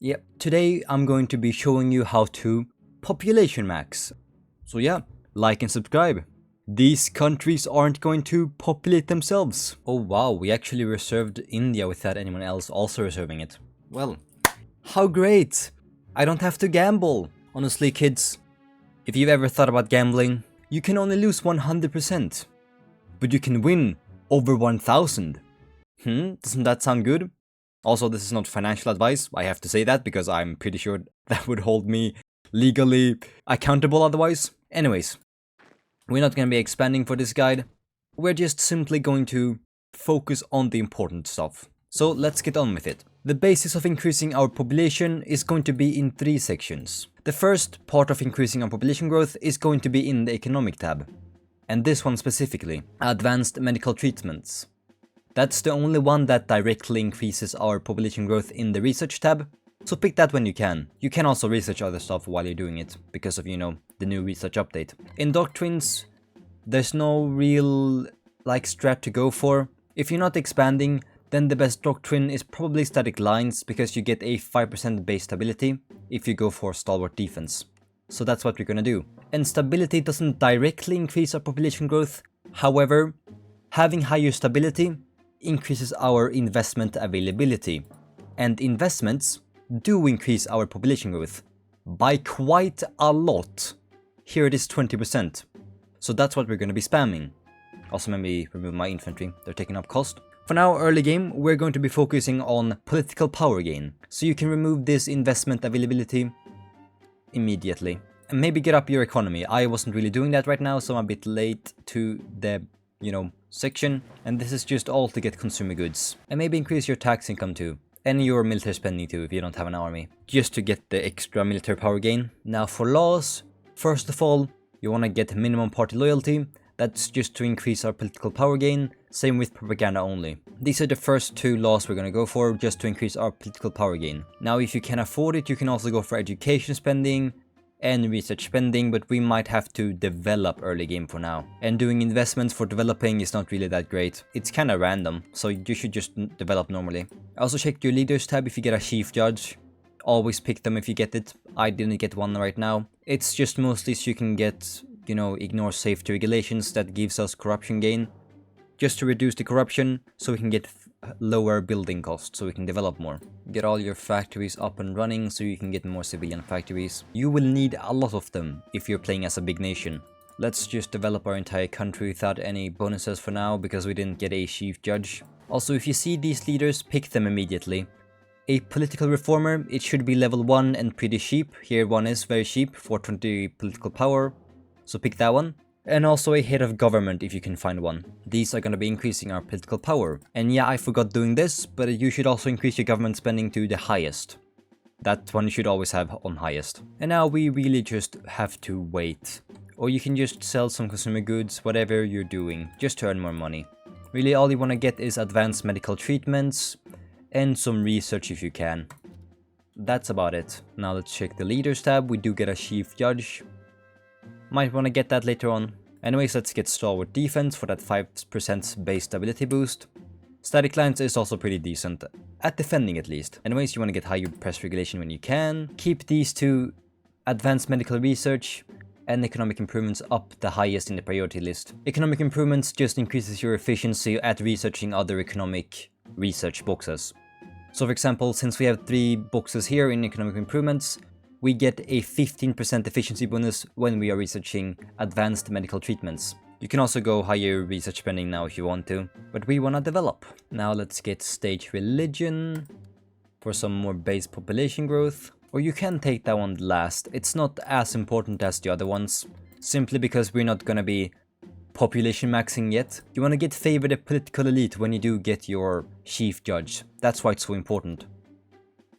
Yep, today I'm going to be showing you how to population max. So yeah, like and subscribe. These countries aren't going to populate themselves. Oh wow, we actually reserved India without anyone else also reserving it. Well, how great! I don't have to gamble. Honestly, kids, if you've ever thought about gambling, you can only lose 100%. But you can win over 1000. Doesn't that sound good? Also, this is not financial advice, I have to say that because I'm pretty sure that would hold me legally accountable otherwise. Anyways, we're not going to be expanding for this guide, we're just simply going to focus on the important stuff. So let's get on with it. The basis of increasing our population is going to be in 3 sections. The first part of increasing our population growth is going to be in the economic tab. And this one specifically, advanced medical treatments. That's the only one that directly increases our population growth in the research tab, so pick that when you can. You can also research other stuff while you're doing it, because of, the new research update. In doctrines, there's no real, strat to go for. If you're not expanding, then the best doctrine is probably static lines, because you get a 5% base stability if you go for stalwart defense. So that's what we're gonna do. And stability doesn't directly increase our population growth, however, having higher stability increases our investment availability, and investments do increase our population growth by quite a lot. Here it is 20%, so that's what we're going to be spamming. Also, maybe remove my infantry, they're taking up cost. For now, early game, we're going to be focusing on political power gain, so you can remove this investment availability immediately and maybe get up your economy. I wasn't really doing that right now, so I'm a bit late to the section, and this is just all to get consumer goods. And maybe increase your tax income too, and your military spending too if you don't have an army, just to get the extra military power gain. Now for laws, first of all, you want to get minimum party loyalty. That's just to increase our political power gain, same with propaganda only. These are the first 2 laws we're gonna go for, just to increase our political power gain. Now if you can afford it, you can also go for education spending and research spending, but we might have to develop early game for now. And doing investments for developing is not really that great. It's kinda random, so you should just develop normally. Also check your leaders tab if you get a chief judge. Always pick them if you get it. I didn't get one right now. It's just mostly so you can get, ignore safety regulations that gives us corruption gain. Just to reduce the corruption, so we can get lower building costs, so we can develop more. Get all your factories up and running, so you can get more civilian factories. You will need a lot of them if you're playing as a big nation. Let's just develop our entire country without any bonuses for now, because we didn't get a chief judge. Also, if you see these leaders, pick them immediately. A political reformer, it should be level 1 and pretty cheap. Here one is very cheap, 420 political power, so pick that one. And also a head of government if you can find one. These are going to be increasing our political power. And yeah, I forgot doing this, but you should also increase your government spending to the highest. That one you should always have on highest. And now we really just have to wait. Or you can just sell some consumer goods, whatever you're doing, just to earn more money. Really all you want to get is advanced medical treatments and some research if you can. That's about it. Now let's check the leaders tab. We do get a chief judge. Might want to get that later on. Anyways, let's get stalwart defense for that 5% base stability boost. Static lines is also pretty decent, at defending at least. Anyways, you want to get higher press regulation when you can. Keep these 2, advanced medical research and economic improvements, up the highest in the priority list. Economic improvements just increases your efficiency at researching other economic research boxes. So for example, since we have 3 boxes here in economic improvements, we get a 15% efficiency bonus when we are researching advanced medical treatments. You can also go higher research spending now if you want to, but we want to develop. Now let's get state religion for some more base population growth. Or you can take that one last. It's not as important as the other ones, simply because we're not gonna be population maxing yet. You want to get favor the political elite when you do get your chief judge. That's why it's so important.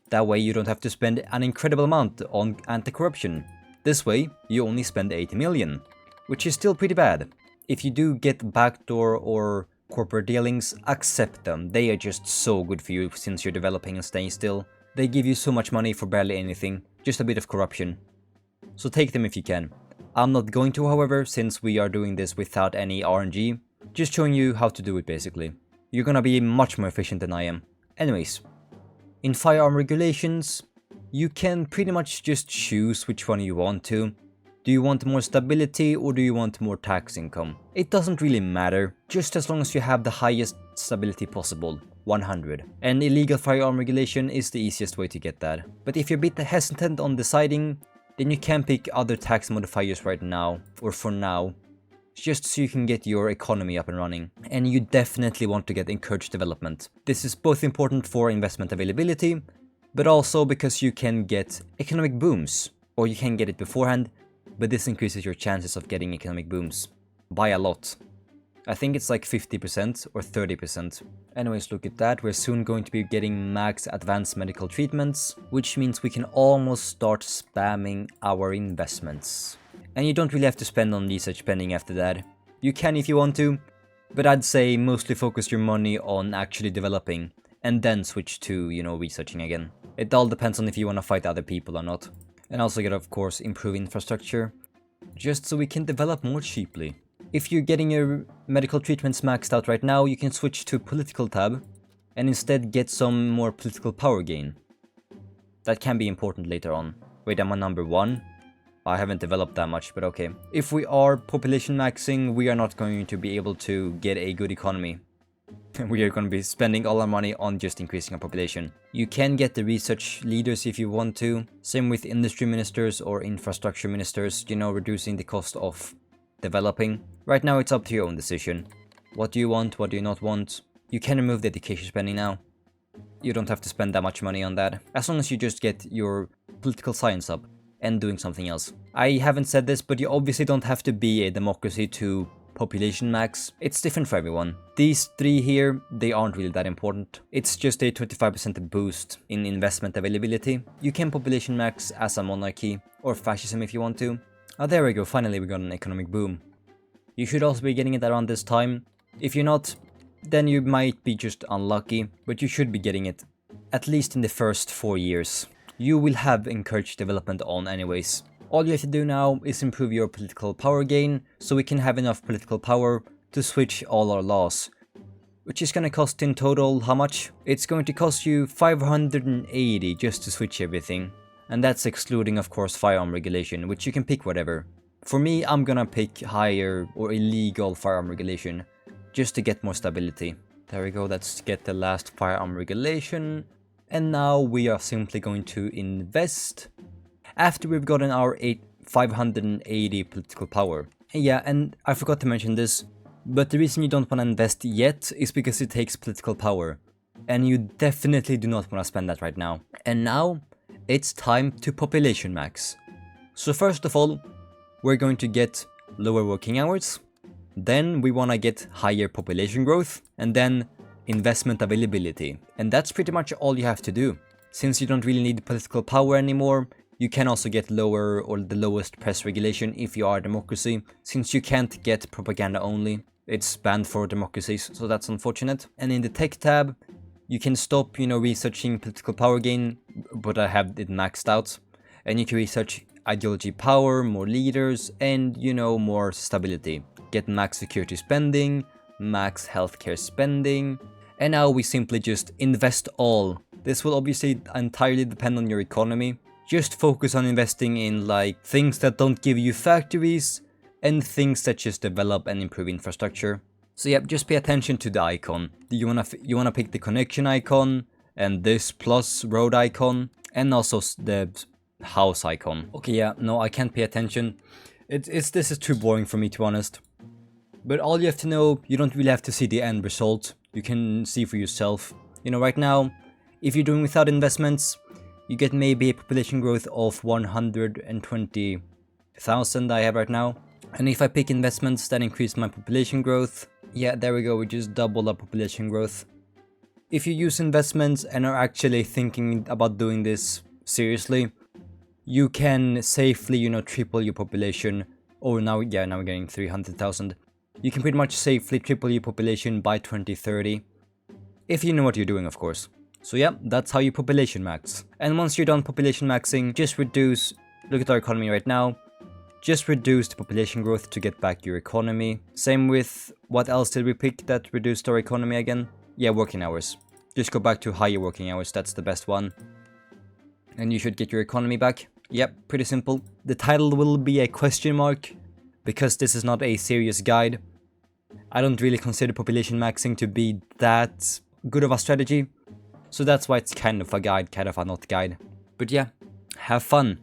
That way you don't have to spend an incredible amount on anti-corruption. This way, you only spend 80 million, which is still pretty bad. If you do get backdoor or corporate dealings, accept them. They are just so good for you since you're developing and staying still. They give you so much money for barely anything, just a bit of corruption. So take them if you can. I'm not going to, however, since we are doing this without any RNG. Just showing you how to do it basically. You're gonna be much more efficient than I am. Anyways. In firearm regulations, you can pretty much just choose which one you want to. Do you want more stability or do you want more tax income? It doesn't really matter, just as long as you have the highest stability possible, 100. And illegal firearm regulation is the easiest way to get that. But if you're a bit hesitant on deciding, then you can pick other tax modifiers right now, or for now, just so you can get your economy up and running. And you definitely want to get encouraged development. This is both important for investment availability, but also because you can get economic booms, or you can get it beforehand, but this increases your chances of getting economic booms by a lot. I think it's like 50% or 30%. Anyways, look at that, we're soon going to be getting max advanced medical treatments, which means we can almost start spamming our investments. And you don't really have to spend on research spending after that. You can if you want to, but I'd say mostly focus your money on actually developing, and then switch to, researching again. It all depends on if you want to fight other people or not. And also get, of course, improve infrastructure, just so we can develop more cheaply. If you're getting your medical treatments maxed out right now, you can switch to political tab, and instead get some more political power gain. That can be important later on. Wait, I'm on number 1? I haven't developed that much, but okay. If we are population maxing, we are not going to be able to get a good economy. We are going to be spending all our money on just increasing our population. You can get the research leaders if you want to. Same with industry ministers or infrastructure ministers, reducing the cost of developing. Right now it's up to your own decision. What do you want, what do you not want? You can remove the education spending now. You don't have to spend that much money on that, as long as you just get your political science up and doing something else. I haven't said this, but you obviously don't have to be a democracy to population max. It's different for everyone. These 3 here, they aren't really that important. It's just a 25% boost in investment availability. You can population max as a monarchy or fascism if you want to. Oh, there we go, finally we got an economic boom. You should also be getting it around this time. If you're not, then you might be just unlucky, but you should be getting it at least in the first 4 years. You will have encouraged development on anyways. All you have to do now is improve your political power gain, so we can have enough political power to switch all our laws. Which is gonna cost in total how much? It's going to cost you 580 just to switch everything. And that's excluding, of course, firearm regulation, which you can pick whatever. For me, I'm gonna pick higher or illegal firearm regulation, just to get more stability. There we go, let's get the last firearm regulation. And now we are simply going to invest after we've gotten our 580 political power. Yeah, and I forgot to mention this, but the reason you don't want to invest yet is because it takes political power. And you definitely do not want to spend that right now. And now, it's time to population max. So first of all, we're going to get lower working hours. Then we want to get higher population growth. And then investment availability. And that's pretty much all you have to do. Since you don't really need political power anymore, you can also get lower or the lowest press regulation if you are a democracy, since you can't get propaganda only. It's banned for democracies, so that's unfortunate. And in the tech tab, you can stop, researching political power gain, but I have it maxed out. And you can research ideology power, more leaders, and, more stability. Get max security spending, max healthcare spending. And now we simply just invest all. This will obviously entirely depend on your economy. Just focus on investing in things that don't give you factories and things that just develop and improve infrastructure. So yeah, just pay attention to the icon. You wanna pick the connection icon and this plus road icon and also the house icon. Okay, yeah, no, I can't pay attention. This is too boring for me, to be honest. But all you have to know, you don't really have to see the end result. You can see for yourself. Right now, if you're doing without investments, you get maybe a population growth of 120,000 I have right now. And if I pick investments that increase my population growth, yeah, there we go, we just double our population growth. If you use investments and are actually thinking about doing this seriously, you can safely, triple your population. Oh, now we're getting 300,000. You can pretty much safely triple your population by 2030. If you know what you're doing, of course. So yeah, that's how you population max. And once you're done population maxing, just reduce, look at our economy right now, just reduce the population growth to get back your economy. Same with, what else did we pick that reduced our economy again? Yeah, working hours. Just go back to higher working hours, that's the best one. and you should get your economy back. Yep, pretty simple. The title will be a question mark, because this is not a serious guide. I don't really consider population maxing to be that good of a strategy, so that's why it's kind of a guide, kind of a not guide. But yeah, have fun.